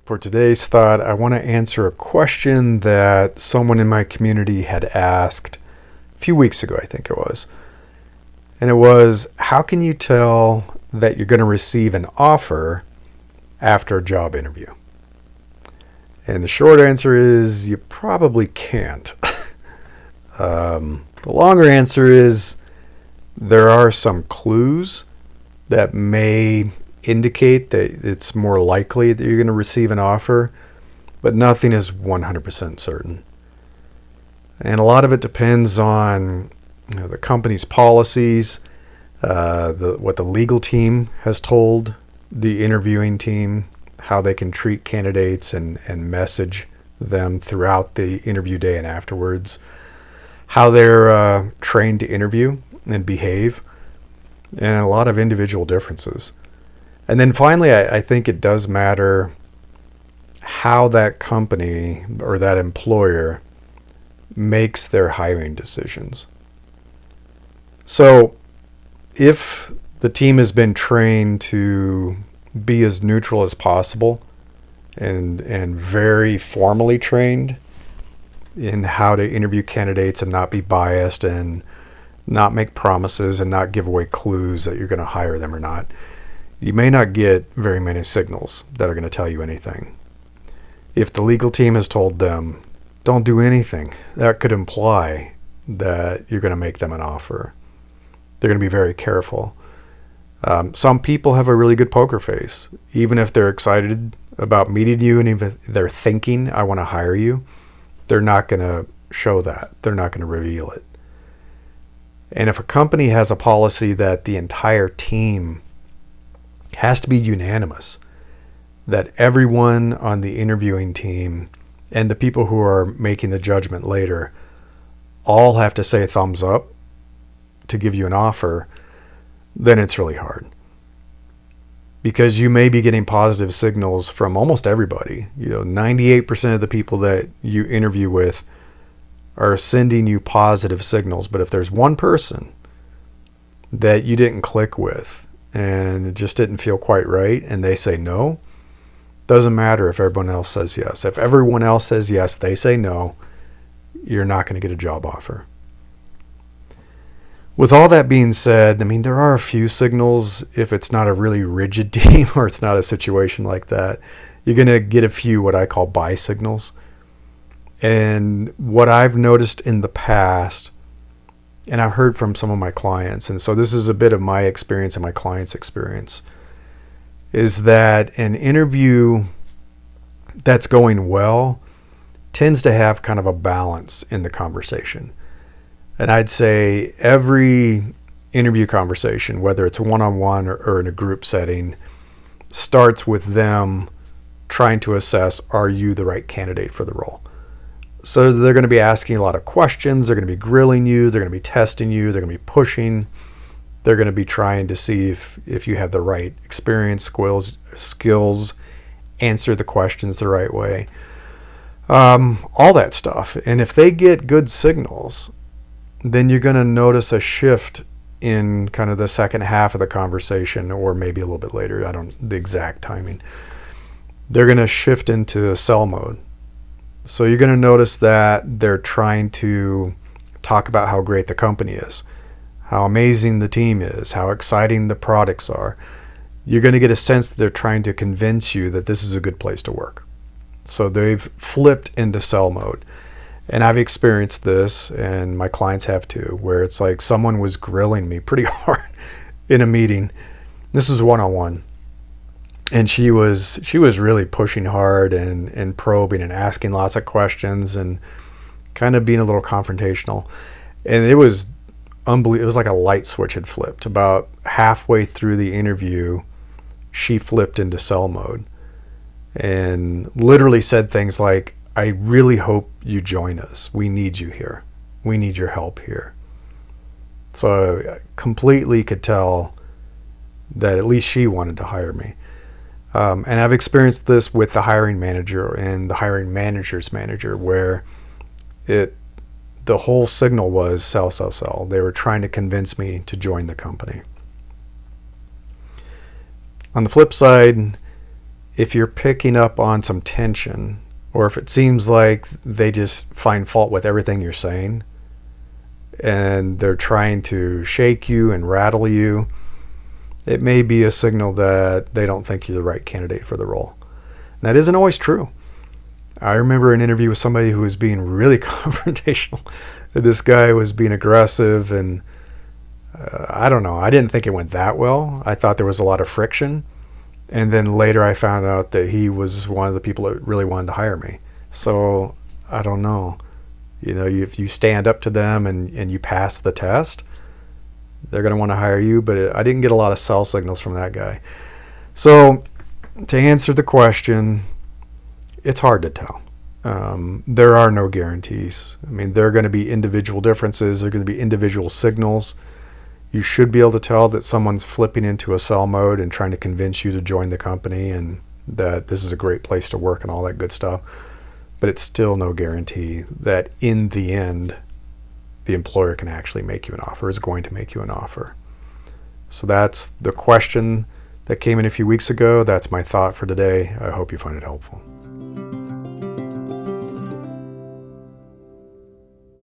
For today's thought, I want to answer a question that someone in my community had asked a few weeks ago, I think it was. And it was, how can you tell that you're going to receive an offer after a job interview? And the short answer is you probably can't. The longer answer is there are some clues that may indicate that it's more likely that you're going to receive an offer, but nothing is 100% certain. And a lot of it depends on the company's policies, what the legal team has told the interviewing team, how they can treat candidates and message them throughout the interview day and afterwards, how they're trained to interview and behave, and a lot of individual differences. And then finally, I think it does matter how that company or that employer makes their hiring decisions. So if the team has been trained to be as neutral as possible and very formally trained in how to interview candidates and not be biased and not make promises and not give away clues that you're going to hire them or not, you may not get very many signals that are going to tell you anything. If the legal team has told them, don't do anything, that could imply that you're going to make them an offer. They're going to be very careful. Some people have a really good poker face. Even if they're excited about meeting you and even if they're thinking, I want to hire you, they're not going to show that. They're not going to reveal it. And if a company has a policy that the entire team has to be unanimous, that everyone on the interviewing team and the people who are making the judgment later all have to say thumbs up to give you an offer, then it's really hard. Because you may be getting positive signals from almost everybody. 98% of the people that you interview with are sending you positive signals. But if there's one person that you didn't click with and it just didn't feel quite right and they say no, doesn't matter if everyone else says yes. If everyone else says yes, they say no, you're not going to get a job offer. With all that being said, there are a few signals. If it's not a really rigid team or it's not a situation like that, you're going to get a few what I call buy signals. And what I've noticed in the past, and I've heard from some of my clients, and so this is a bit of my experience and my client's experience, is that an interview that's going well tends to have kind of a balance in the conversation. And I'd say every interview conversation, whether it's one-on-one or in a group setting, starts with them trying to assess, are you the right candidate for the role? So they're going to be asking a lot of questions. They're going to be grilling you. They're going to be testing you. They're going to be pushing. They're going to be trying to see if you have the right experience, skills, answer the questions the right way, all that stuff. And if they get good signals, then you're going to notice a shift in kind of the second half of the conversation, or maybe a little bit later. I don't know the exact timing. They're going to shift into sell mode. So you're going to notice that they're trying to talk about how great the company is, how amazing the team is, how exciting the products are. You're going to get a sense that they're trying to convince you that this is a good place to work. So they've flipped into sell mode. And I've experienced this, and my clients have too, where it's like someone was grilling me pretty hard in a meeting. This was one-on-one. And she was really pushing hard and probing and asking lots of questions and kind of being a little confrontational. And it was unbelievable. It was like a light switch had flipped. About halfway through the interview, she flipped into sell mode and literally said things like, I really hope you join us. We need you here. We need your help here. So I completely could tell that at least she wanted to hire me. And I've experienced this with the hiring manager and the hiring manager's manager, where the whole signal was sell, sell, sell. They were trying to convince me to join the company. On the flip side, if you're picking up on some tension, or if it seems like they just find fault with everything you're saying and they're trying to shake you and rattle you, it may be a signal that they don't think you're the right candidate for the role. And that isn't always true. I remember an interview with somebody who was being really confrontational. This guy was being aggressive, and I don't know. I didn't think it went that well. I thought there was a lot of friction. And then later I found out that he was one of the people that really wanted to hire me. So I don't know. If you stand up to them and you pass the test, they're going to want to hire you. But I didn't get a lot of sell signals from that guy. So to answer the question, it's hard to tell. There are no guarantees. I mean, there are going to be individual differences. There are going to be individual signals. You should be able to tell that someone's flipping into a sell mode and trying to convince you to join the company and that this is a great place to work and all that good stuff. But it's still no guarantee that in the end, the employer can actually make you an offer, is going to make you an offer. So that's the question that came in a few weeks ago. That's my thought for today. I hope you find it helpful.